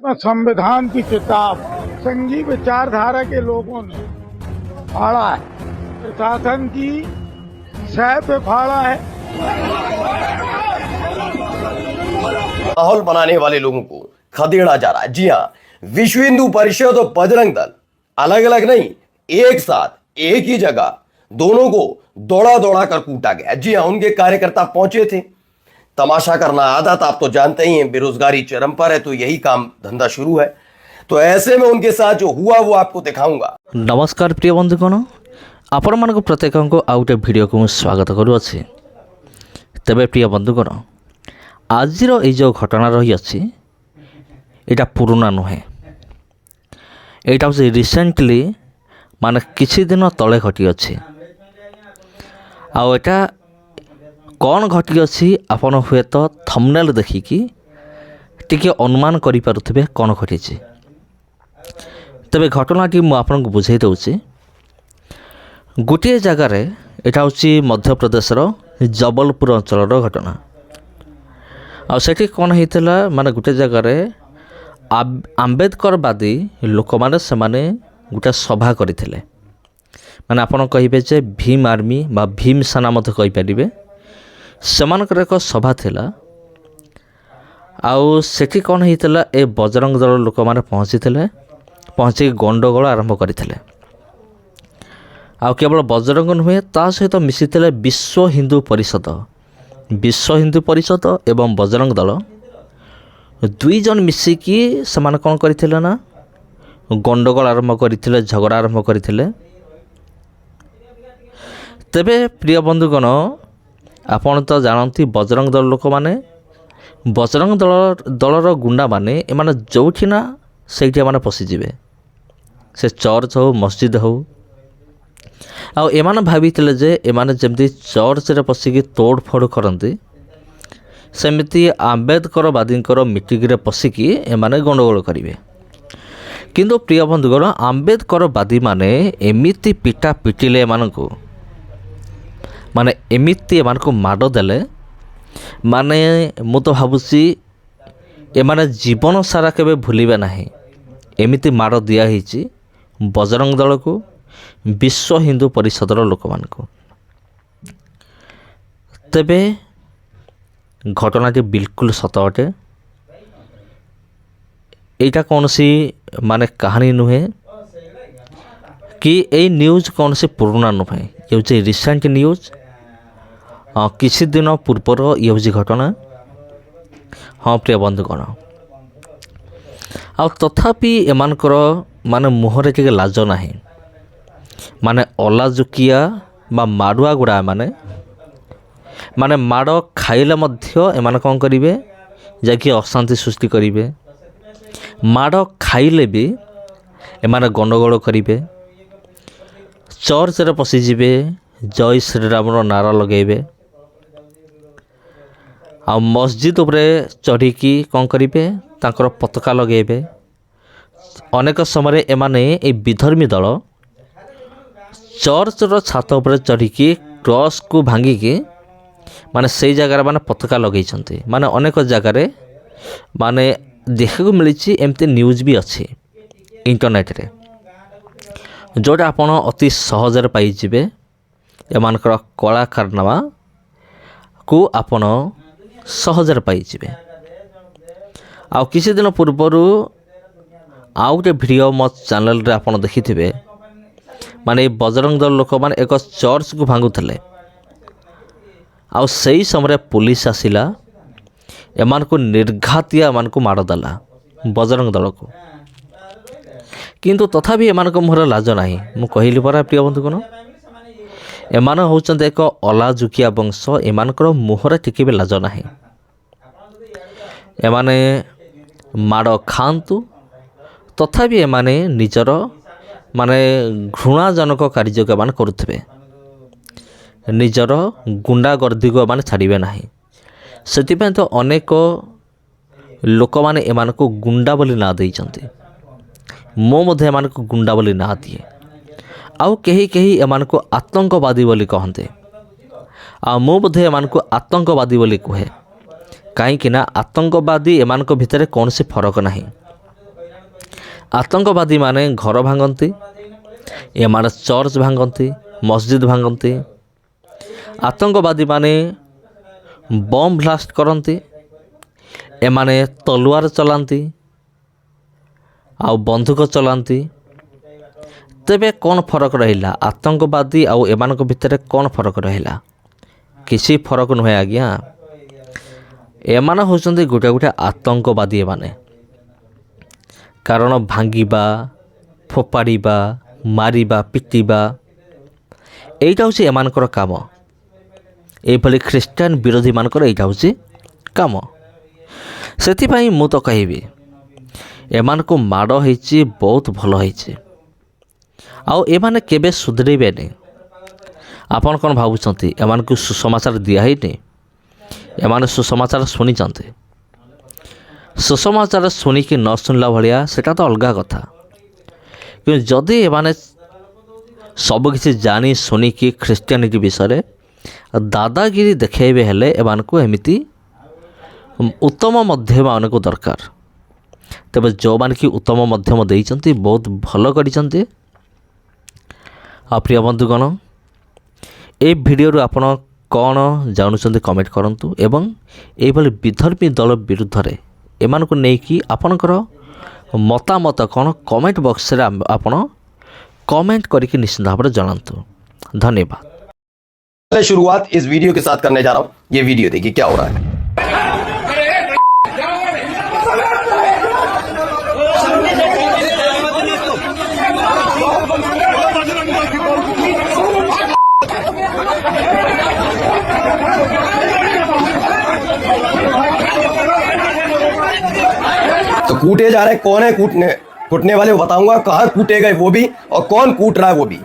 संविधान की किताब संघी विचारधारा के लोगों ने फाड़ा है, प्रशासन की सह पे फाड़ा है। माहौल बनाने वाले लोगों को खदेड़ा जा रहा है। जी हाँ, विश्व हिंदू परिषद और बजरंग दल अलग अलग नहीं, एक साथ एक ही जगह दोनों को दौड़ा दौड़ा कर कूटा गया। जी हाँ, उनके कार्यकर्ता पहुंचे थे। तमाशा करना आदत आप तो जानते ही हैं, बेरोजगारी चरम पर है तो यही काम धंधा शुरू है। तो ऐसे में उनके साथ जो हुआ वो आपको दिखाऊंगा। नमस्कार प्रिय बंधुगण, आपण मानक प्रत्येक को आउ गोटे वीडियो को स्वागत करुअछि। तेबे प्रिय बंधुगण, आज जो घटना रही अच्छी यहाँ पुराना नुहे, यहाँ हूँ रिसेंटली माने किछि दिन तले घटी अच्छी। आटा कौन घटी अच्छी आपन हुए तो थंबनेल देखिकी टिके अनुमान करि पारुथिबे कौन घटी। तेबे घटनाटी मु आपन को बुझाई दउछि। गोटे जगार यहाँ हूँ मध्य प्रदेशर जबलपुर अंचल घटना। आठी कौन होता माने गोटे जगार आंबेडकरवादी लोक माने सेमाने गोटे सभा करथिले। माने आपन कहिबे जे भीम आर्मी बा भीम सेना मते कहि परिबे, सेमानकर एक सभा थिला। आउ सेठी कौन होता ए बजरंग दल लोक माने पहुँची गंडगोल आरंभ करथिले। आउ केवल बजरंग नुहे, ता सहित मिशिथिले विश्व हिंदू परिषद एवं बजरंग दल दुई जन मिसिकी सेमाने कौन करथिले ना गंडगोल आरंभ करथिले, झगड़ा आरंभ करथिले। तेबे प्रिय बंधुगण, आपण तो जानती बजरंग दल लोक माने बजरंग दलर गुंडा माने एमाने जोठी ना सेठी माने पशिजिबे, से चर्च हो मस्जिद हो। आ एमाने भाविथिले जे एमाने जेमती चर्च रे पशिकी तोड़ फोड़ करंती, सेमिति आंबेडकरवादींकर मीटिंग रे पशिकी एमाने गंडगोल करिवे। किंतु प्रिय बंधुगण, आंबेडकरवादी माने एमिति पिटा पिटिले एमानकु, माने एमिति एमानकु माड़ देले, माने मु तो भाबुची एमाने जीवन सारा केबे भूलिबे नाही। एमिति माड़ दिया हिची बजरंग दल को, विश्व हिंदू परिषदर लोक मानकु। तेबे घटनाटी बिल्कुल सत अटे। एटा कौन सी माने कहानी नुहे कि ए न्यूज कौन सी पुराना नुहे, ये हूँ रिसेंट न्यूज। किसी दिन पूर्वर ये हूँ घटना। हाँ प्रिय बंधुगण, आ तथापि एमानकर माने मुहरे टिके लाज नाही। माने अलाजुकिया बा माड़ुआ गुड़ा माने माड़ खाइले मध्य एमाने कौन करिवे, जाकि अशांति सृष्टि करिवे। माड़ खाइले भी एमाने गंडगोल करिवे, चर्च रे पशिजिबे, जय श्रीराम नारा लगेबे। आ मस्जिद उपरे चढ़िकी कौन करिवे, तांकर पताका लगेबे। अनेक समय एमाने ए विधर्मी दल चर्च रो छात उपरे चढ़िकी क्रॉस को भांगिकी माने से जगह माने पताका लगे। माने अनेक जगार माने देखा मिली एमती न्यूज भी अच्छी इंटरनेट रे, जोटा आपण अति सहजरे पाइजिबे। एमानकर कला कारनामा को आपण सहजरे पाइजिबे। आउ किसी दिन पूर्वर आउ गोटे वीडियो मो चैनल रे आपण देखिथिबे, माने बजरंग दल लोक माने एक चर्च को भांगुथले। आउ सही समय पुलिस आसिला, एमान को निर्घातिया एमान को माड़ देला बजरंग दल को। किंतु तथापि एमान को मुहर लाज नाही। मु कहली परा प्रिय बंधुगण, एमान होचंते एक अलाजुकिया वंश, एमानकर मुहर टिके भी लाज नाही। एमाने माड़ खांतु, तथापि एमाने निजर माने घृणाजनक कार्य के मान करुथिबे, निजर गुंडागर्दी को एमाने छाड़िबे नाही। सेतिपे तो अनेक लोक माने एमान को गुंडा बोली ना देइचंती। मो मध्य एमान को गुंडा बोली ना दिए। आउ कहीं कहीं एमान को आतंकवादी बोली कहते। आ मो मध्य एमान को आतंकवादी बोली कहे, कहीं आतंकवादी एमान भितर कौन सी फरक नहीं। ଆତଙ୍କବାଦୀ ମାନେ ଘର ଭାଙ୍ଗନ୍ତି, ଏମାନେ ଚର୍ଚ୍ଚ ଭାଙ୍ଗନ୍ତି, ମସଜିଦ୍ ଭାଙ୍ଗନ୍ତି। ଆତଙ୍କବାଦୀ ମାନେ ବମ୍ ବ୍ଲାଷ୍ଟ କରନ୍ତି, ଏମାନେ ତଲୱାର ଚଲାନ୍ତି ଆଉ ବନ୍ଧୁକ ଚଲାନ୍ତି। ତେବେ କ'ଣ ଫରକ ରହିଲା? ଆତଙ୍କବାଦୀ ଆଉ ଏମାନଙ୍କ ଭିତରେ କ'ଣ ଫରକ ରହିଲା? କିଛି ଫରକ ନୁହେଁ ଆଜ୍ଞା। ଏମାନେ ହେଉଛନ୍ତି ଗୋଟେ ଗୋଟେ ଆତଙ୍କବାଦୀ। ଏମାନେ କାରଣ ଭାଙ୍ଗିବା, ଫୋପାଡ଼ିବା, ମାରିବା, ପିଟିବା ଏଇଟା ହେଉଛି ଏମାନଙ୍କର କାମ। ଏଇଭଳି ଖ୍ରୀଷ୍ଟିଆନ ବିରୋଧୀମାନଙ୍କର ଏଇଟା ହେଉଛି କାମ। ସେଥିପାଇଁ ମୁଁ ତ କହିବି ଏମାନଙ୍କୁ ମାଡ଼ ହେଇଛି, ବହୁତ ଭଲ ହେଇଛି। ଆଉ ଏମାନେ କେବେ ସୁଧରିବେନି। ଆପଣ କ'ଣ ଭାବୁଛନ୍ତି ଏମାନଙ୍କୁ ସୁସମାଚାର ଦିଆହେଇନି? ଏମାନେ ସୁସମାଚାର ଶୁଣିଛନ୍ତି। ସୁସମାଚାର ଶୁଣିକି ନ ଶୁଣିଲା ଭଳିଆ ସେଇଟା ତ ଅଲଗା କଥା। କିନ୍ତୁ ଯଦି ଏମାନେ ସବୁକିଛି ଜାଣି ଶୁଣିକି ଖ୍ରୀଷ୍ଟିଆନିଟି ବିଷୟରେ ଦାଦାଗିରି ଦେଖାଇବେ, ହେଲେ ଏମାନଙ୍କୁ ଏମିତି ଉତ୍ତମ ମଧ୍ୟମମାନଙ୍କୁ ଦରକାର। ତେବେ ଯେଉଁମାନେ କି ଉତ୍ତମ ମଧ୍ୟମ ଦେଇଛନ୍ତି ବହୁତ ଭଲ କରିଛନ୍ତି। ଆଉ ପ୍ରିୟ ବନ୍ଧୁଗଣ, এই ଭିଡ଼ିଓରୁ ଆପଣ କ'ଣ ଜାଣୁଛନ୍ତି କମେଣ୍ଟ କରନ୍ତୁ ଏବଂ ଏଇଭଳି ବିଧର୍ମୀ ଦଳ ବିରୁଦ୍ଧରେ ଏମାନଙ୍କୁ ନେଇକି ଆପଣଙ୍କର ମତାମତ କ'ଣ କମେଣ୍ଟ ବକ୍ସରେ ଆପଣ कमेंट करके निश्चित भाव में जनातु। धन्यवाद। शुरुआत इस वीडियो के साथ करने जा रहा हूं। ये वीडियो देखिए क्या हो रहा है। तो कूटे जा रहे, कौन है कूटने वाले वो बताऊंगा, कहाँ कूटे गए वो भी, और कौन कूट रहा है वो भी।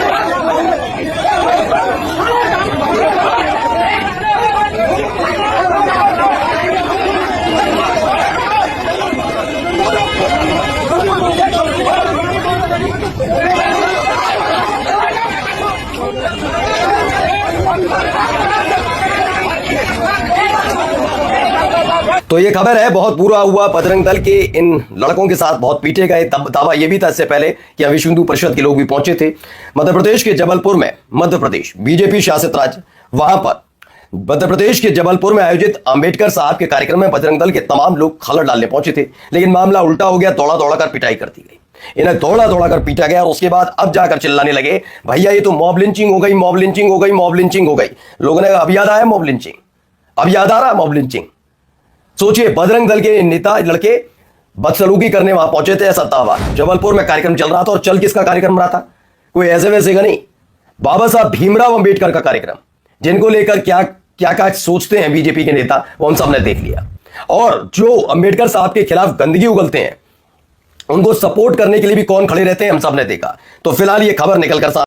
तो ये खबर है, बहुत बुरा हुआ बजरंग दल के इन लड़कों के साथ बहुत पीटे गए। तब दावा ये भी था इससे पहले कि विश्व हिंदू परिषद के लोग भी पहुंचे थे मध्य प्रदेश के जबलपुर में। मध्य प्रदेश बीजेपी शासित राज्य, वहां पर मध्य प्रदेश के जबलपुर में आयोजित अंबेडकर साहब के कार्यक्रम में बजरंग दल के तमाम लोग खलर डालने पहुंचे थे, लेकिन मामला उल्टा हो गया। दौड़ा दौड़ा कर पिटाई कर दी गई, इन्हें दौड़ा दौड़ा कर पीटा गया। और उसके बाद अब जाकर चिल्लाने लगे, भैया ये तो मॉब लिंचिंग हो गई, मॉब लिंचिंग हो गई, मॉब लिंचिंग हो गई। लोगों ने अब याद आया मॉब लिंचिंग, अब याद आ रहा है मॉब लिंचिंग। सोचिए, बजरंग दल के नेता लड़के बदसलूकी करने वहां पहुंचे थे सत्तावार। जबलपुर में कार्यक्रम चल रहा था, और चल किसका कार्यक्रम रहा था? कोई ऐसे वैसे का नहीं, बाबा साहब भीमराव अंबेडकर का कार्यक्रम, जिनको लेकर क्या क्या सोचते हैं बीजेपी के नेता, वो हम सबने देख लिया। और जो अंबेडकर साहब के खिलाफ गंदगी उगलते हैं, उनको सपोर्ट करने के लिए भी कौन खड़े रहते हैं, हम सबने देखा। तो फिलहाल ये खबर निकल कर